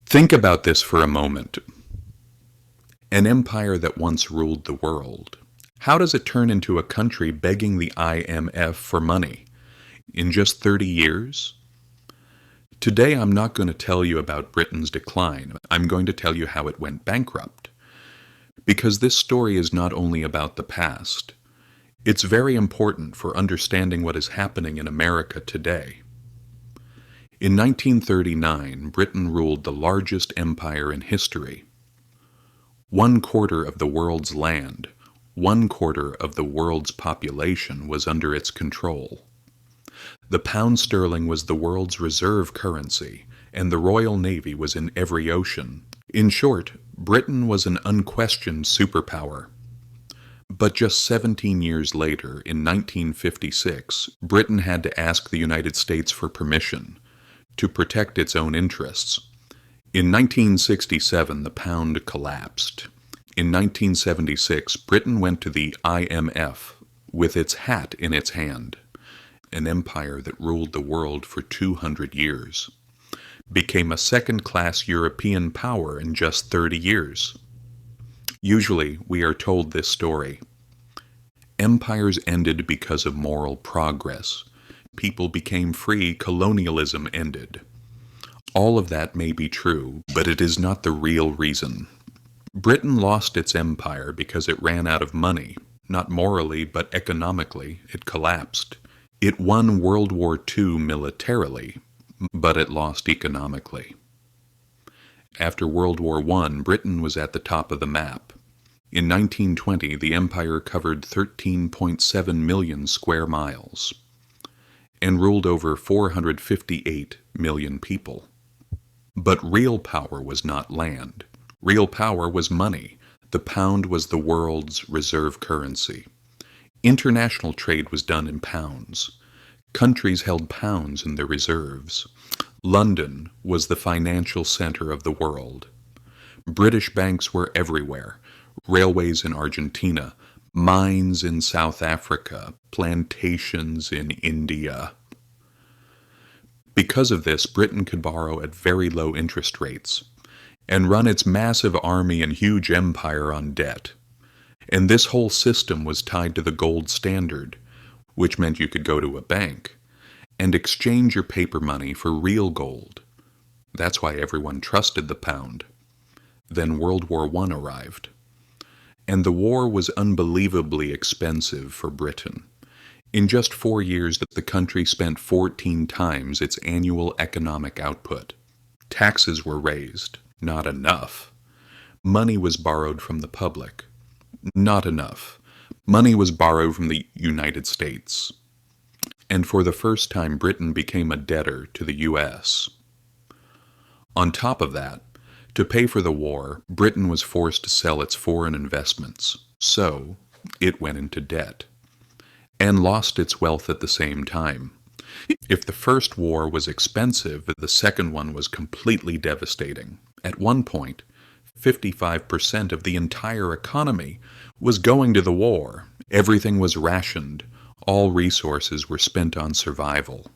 Think about this for a moment. An empire that once ruled the world. How does it turn into a country begging the IMF for money? In just 30 years? Today I'm not going to tell you about Britain's decline. I'm going to tell you how it went bankrupt. Because this story is not only about the past. It's very important for understanding what is happening in America today. In 1939, Britain ruled the largest empire in history. 1/4 of the world's land, 1/4 of the world's population was under its control. The pound sterling was the world's reserve currency, and the Royal Navy was in every ocean. In short, Britain was an unquestioned superpower. But just 17 years later, in 1956, Britain had to ask the United States for permission to protect its own interests. In 1967, the pound collapsed. In 1976, Britain went to the IMF with its hat in its hand. An empire that ruled the world for 200 years. Became a second-class European power in just 30 years. Usually, we are told this story. Empires ended because of moral progress. People became free, colonialism ended. All of that may be true, but it is not the real reason. Britain lost its empire because it ran out of money. Not morally, but economically, it collapsed. It won World War II militarily, but it lost economically. After World War I, Britain was at the top of the map. In 1920, the empire covered 13.7 million square miles and ruled over 458 million people. But real power was not land. Real power was money. The pound was the world's reserve currency. International trade was done in pounds. Countries held pounds in their reserves. London was the financial center of the world. British banks were everywhere. Railways in Argentina, mines in South Africa, plantations in India. Because of this, Britain could borrow at very low interest rates and run its massive army and huge empire on debt. And this whole system was tied to the gold standard, which meant you could go to a bank and exchange your paper money for real gold. That's why everyone trusted the pound. Then World War I arrived. And the war was unbelievably expensive for Britain. In just 4 years, the country spent 14 times its annual economic output. Taxes were raised. Not enough. Money was borrowed from the public. Not enough. Money was borrowed from the United States. And for the first time, Britain became a debtor to the U.S. On top of that, to pay for the war, Britain was forced to sell its foreign investments. So, it went into debt. And lost its wealth at the same time. If the first war was expensive, the second one was completely devastating. At one point, 55% of the entire economy was going to the war. Everything was rationed. All resources were spent on survival.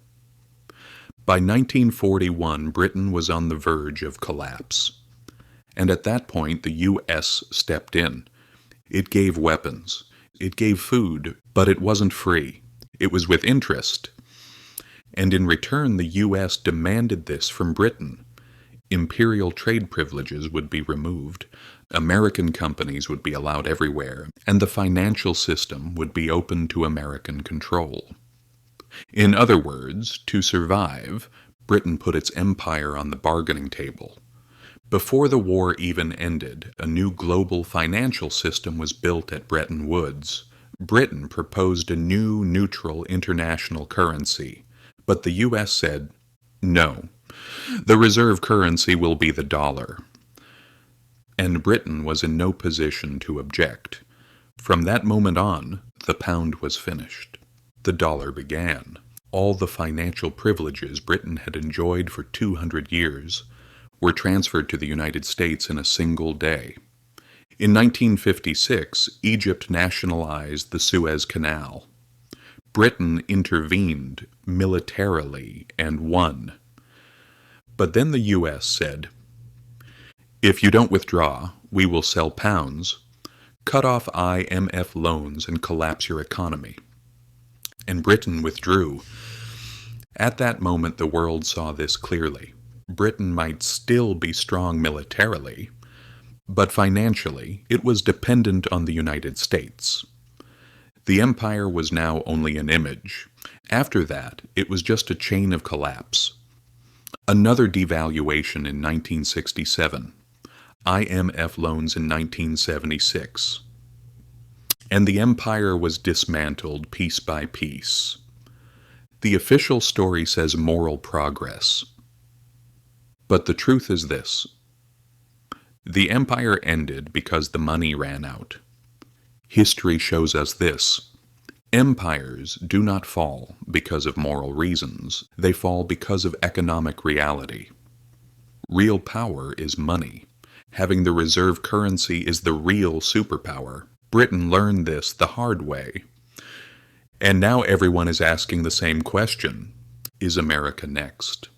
By 1941, Britain was on the verge of collapse. And at that point, the U.S. stepped in. It gave weapons. It gave food, but it wasn't free. It was with interest. And in return, the U.S. demanded this from Britain. Imperial trade privileges would be removed, American companies would be allowed everywhere, and the financial system would be open to American control. In other words, to survive, Britain put its empire on the bargaining table. Before the war even ended, a new global financial system was built at Bretton Woods. Britain proposed a new neutral international currency, but the U.S. said, no. The reserve currency will be the dollar. And Britain was in no position to object. From that moment on, the pound was finished. The dollar began. All the financial privileges Britain had enjoyed for 200 years were transferred to the United States in a single day. In 1956, Egypt nationalized the Suez Canal. Britain intervened militarily and won. But then the U.S. said, If you don't withdraw, we will sell pounds, cut off IMF loans, and collapse your economy. And Britain withdrew. At that moment, the world saw this clearly. Britain might still be strong militarily, but financially, it was dependent on the United States. The empire was now only an image. After that, it was just a chain of collapse. Another devaluation in 1967. IMF loans in 1976. And the empire was dismantled piece by piece. The official story says moral progress. But the truth is this. The empire ended because the money ran out. History shows us this. Empires do not fall because of moral reasons. They fall because of economic reality. Real power is money. Having the reserve currency is the real superpower. Britain learned this the hard way. And now everyone is asking the same question. Is America next?